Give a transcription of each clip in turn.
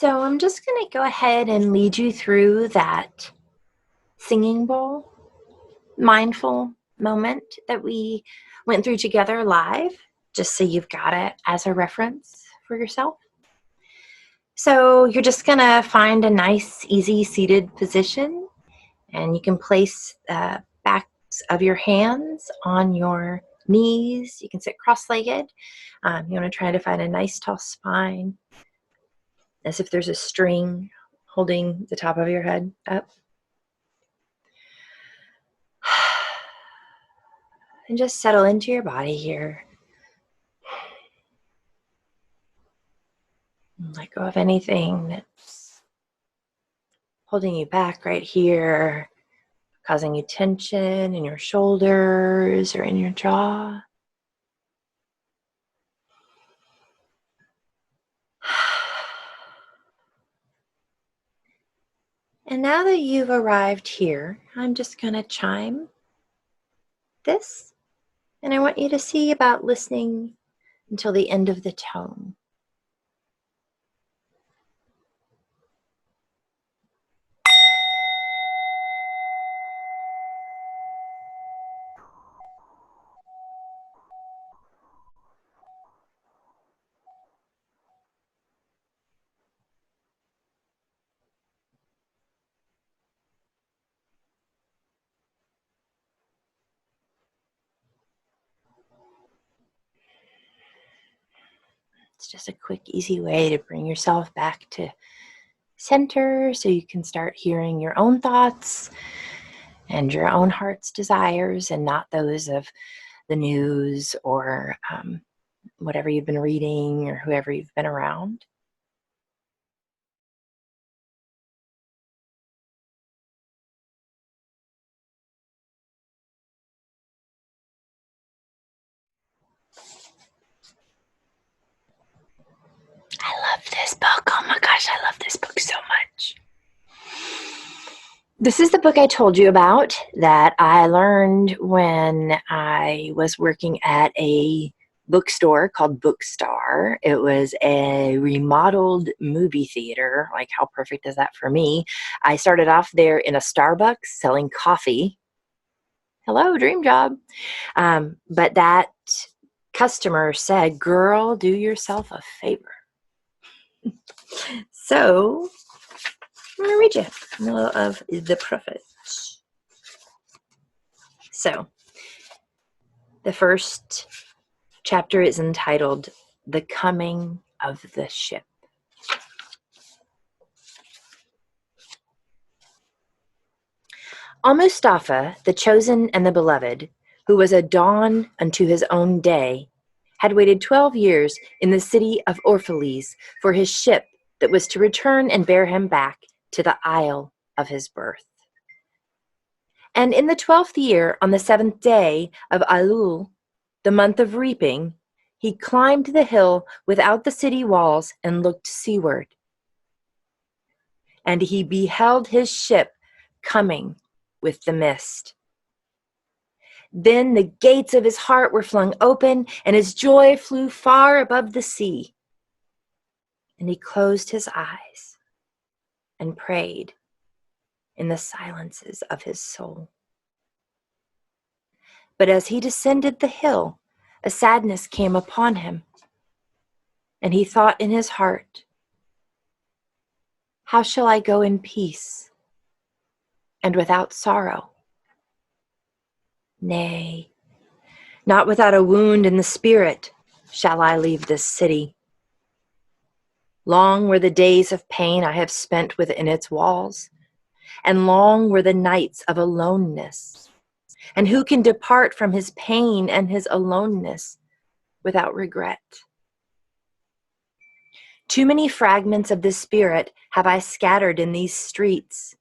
So I'm just going to go ahead and lead you through that singing bowl mindful moment that we went through together live, just so you've got it as a reference for yourself. So you're just going to find a nice, easy seated position, and you can place the backs of your hands on your knees. You can sit cross-legged. You want to try to find a nice tall spine, as if there's a string holding the top of your head up. And just settle into your body here. Let go of anything that's holding you back right here, causing you tension in your shoulders or in your jaw. And now that you've arrived here, I'm just going to chime this, and I want you to see about listening until the end of the tone. It's just a quick, easy way to bring yourself back to center so you can start hearing your own thoughts and your own heart's desires, and not those of the news or whatever you've been reading or whoever you've been around. I love this book. Oh my gosh, I love this book so much. This is the book I told you about that I learned when I was working at a bookstore called Bookstar. It was a remodeled movie theater. Like, how perfect is that for me? I started off there in a Starbucks selling coffee. Hello, dream job. But that customer said, "Girl, do yourself a favor." So I'm going to read you a little of the prophet. So the first chapter is entitled "The Coming of the Ship." Al-Mustafa, the chosen and the beloved, who was a dawn unto his own day, had waited 12 years in the city of Orphalese for his ship that was to return and bear him back to the isle of his birth. And in the 12th year, on the 7th day of Elul, the month of reaping, he climbed the hill without the city walls and looked seaward. And he beheld his ship coming with the mist. Then the gates of his heart were flung open, and his joy flew far above the sea. And he closed his eyes and prayed in the silences of his soul. But as he descended the hill, a sadness came upon him, and he thought in his heart, "How shall I go in peace and without sorrow? Nay, not without a wound in the spirit shall I leave this city. Long were the days of pain I have spent within its walls, and long were the nights of aloneness. And who can depart from his pain and his aloneness without regret? Too many fragments of the spirit have I scattered in these streets,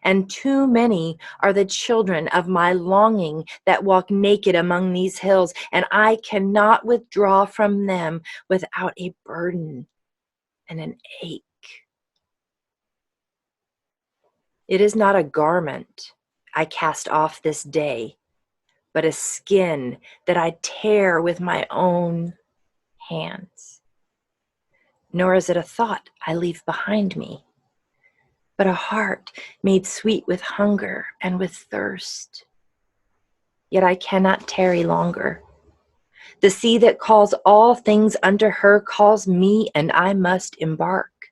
and too many are the children of my longing that walk naked among these hills, and I cannot withdraw from them without a burden and an ache. It is not a garment I cast off this day, but a skin that I tear with my own hands. nor is it a thought I leave behind me, but a heart made sweet with hunger and with thirst. Yet I cannot tarry longer. The sea that calls all things unto her calls me, and I must embark.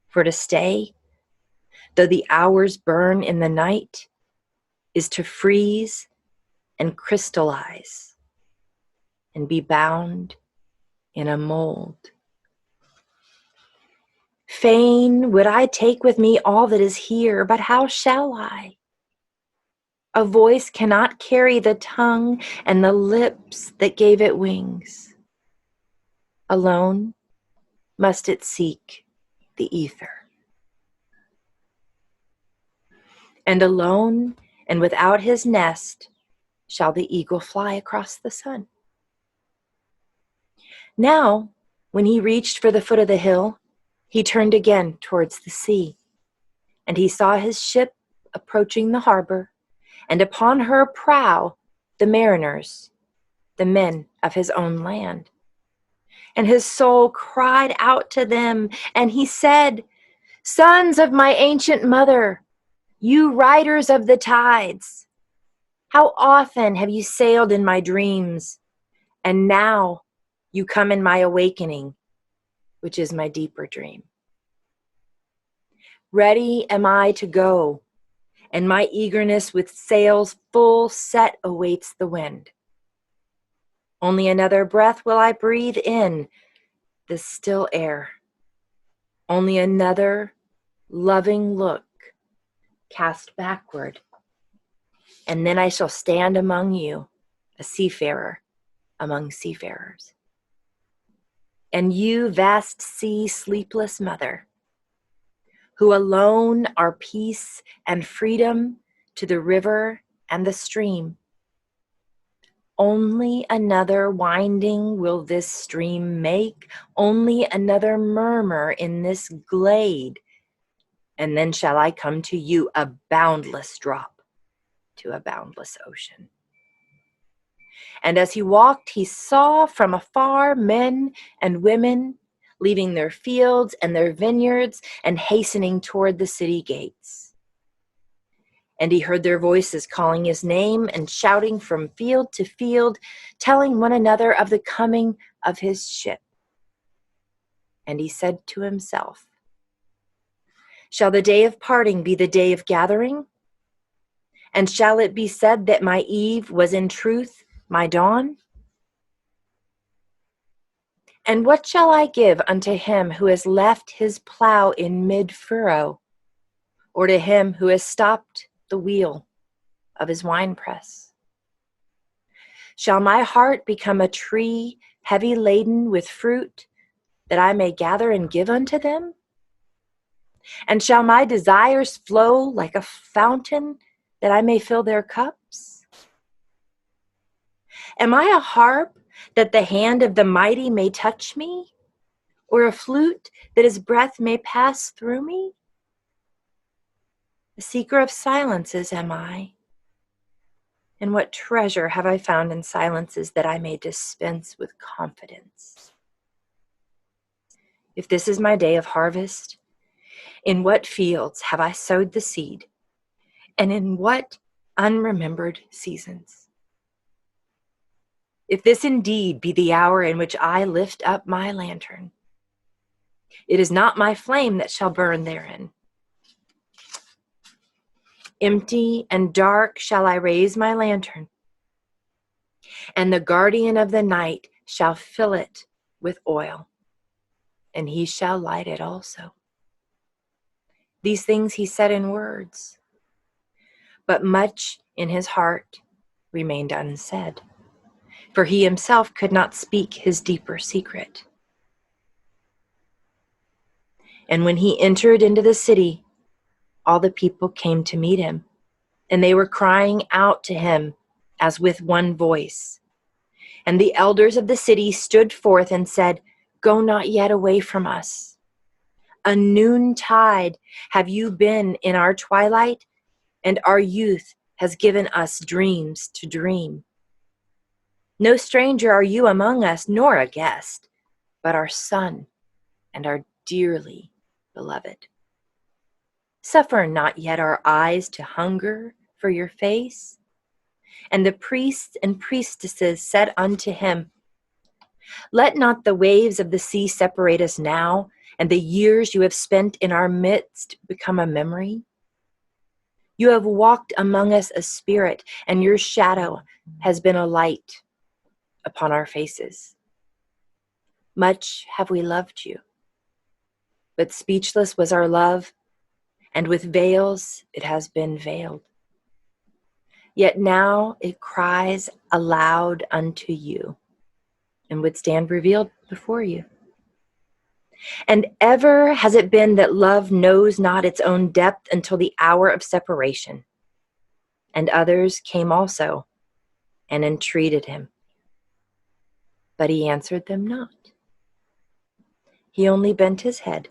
For to stay, though the hours burn in the night, is to freeze and crystallize and be bound in a mold. Fain would I take with me all that is here, but how shall I? A voice cannot carry the tongue and the lips that gave it wings. Alone must it seek the ether. And alone and without his nest shall the eagle fly across the sun. Now, when he reached for the foot of the hill, he turned again towards the sea, and he saw his ship approaching the harbor, and upon her prow the mariners, the men of his own land. And his soul cried out to them, and he said, "Sons of my ancient mother, you riders of the tides, how often have you sailed in my dreams, and now you come in my awakening, which is my deeper dream. Ready am I to go, and my eagerness with sails full set awaits the wind. Only another breath will I breathe in this still air. Only another loving look cast backward, and then I shall stand among you, a seafarer among seafarers. And you, vast sea, sleepless mother, who alone are peace and freedom to the river and the stream. Only another winding will this stream make, only another murmur in this glade, and then shall I come to you, a boundless drop to a boundless ocean." And as he walked, he saw from afar men and women leaving their fields and their vineyards and hastening toward the city gates. And he heard their voices calling his name and shouting from field to field, telling one another of the coming of his ship. And he said to himself, "Shall the day of parting be the day of gathering? And shall it be said that my eve was in truth my dawn? And what shall I give unto him who has left his plow in mid-furrow, or to him who has stopped the wheel of his winepress? Shall my heart become a tree heavy laden with fruit, that I may gather and give unto them? And shall my desires flow like a fountain, that I may fill their cups? Am I a harp that the hand of the mighty may touch me, or a flute that his breath may pass through me? A seeker of silences am I, and what treasure have I found in silences that I may dispense with confidence? If this is my day of harvest, in what fields have I sowed the seed, and in what unremembered seasons? If this indeed be the hour in which I lift up my lantern, it is not my flame that shall burn therein. Empty and dark shall I raise my lantern, and the guardian of the night shall fill it with oil, and he shall light it also." These things he said in words, but much in his heart remained unsaid, for he himself could not speak his deeper secret. And when he entered into the city, all the people came to meet him, and they were crying out to him as with one voice. And the elders of the city stood forth and said, "Go not yet away from us. A noontide have you been in our twilight, and our youth has given us dreams to dream. No stranger are you among us, nor a guest, but our son and are dearly beloved. Suffer not yet our eyes to hunger for your face. And the priests and priestesses said unto him, Let not the waves of the sea separate us now, and the years you have spent in our midst become a memory. You have walked among us a spirit, and your shadow has been a light upon our faces. Much have we loved you, but speechless was our love, and with veils it has been veiled. Yet now it cries aloud unto you, and would stand revealed before you. And ever has it been that love knows not its own depth until the hour of separation. And others came also and entreated him. But he answered them not. He only bent his head,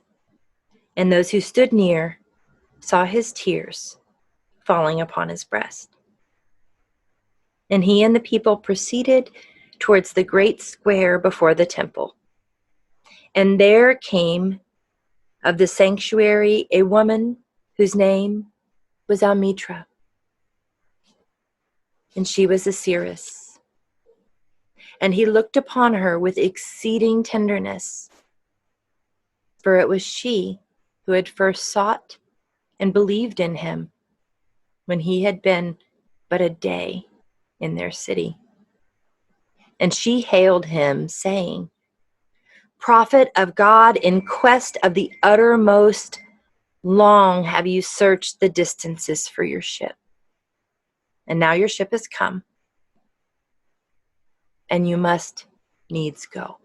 and those who stood near saw his tears falling upon his breast. And he and the people proceeded towards the great square before the temple. And there came of the sanctuary a woman whose name was Amitra, and she was a seeress. And he looked upon her with exceeding tenderness, for it was she who had first sought and believed in him when he had been but a day in their city. And she hailed him, saying, Prophet of God, in quest of the uttermost, long have you searched the distances for your ship. And now your ship has come, and you must needs go.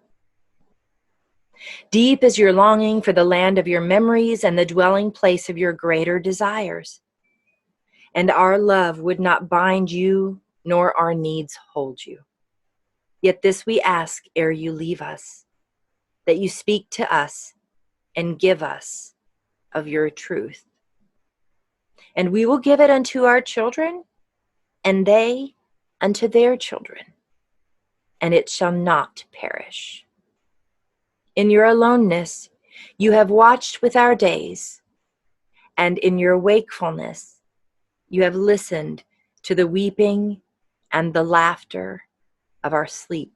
Deep is your longing for the land of your memories and the dwelling place of your greater desires. And our love would not bind you, nor our needs hold you. Yet this we ask ere you leave us, that you speak to us and give us of your truth. And we will give it unto our children, and they unto their children, and it shall not perish. In your aloneness, you have watched with our days, and in your wakefulness, you have listened to the weeping and the laughter of our sleep.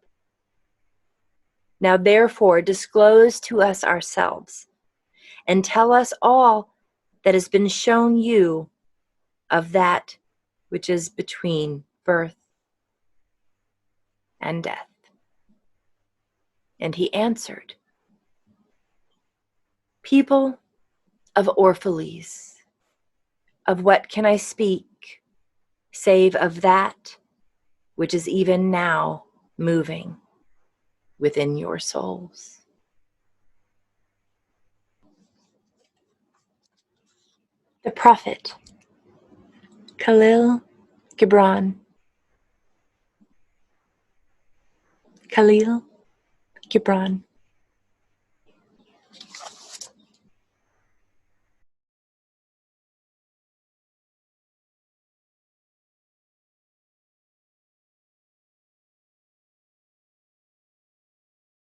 Now therefore disclose to us ourselves, and tell us all that has been shown you of that which is between birth and death. And he answered, People of Orphalese, of what can I speak, save of that which is even now moving within your souls? The prophet, Kahlil Gibran. Kahlil Gibran.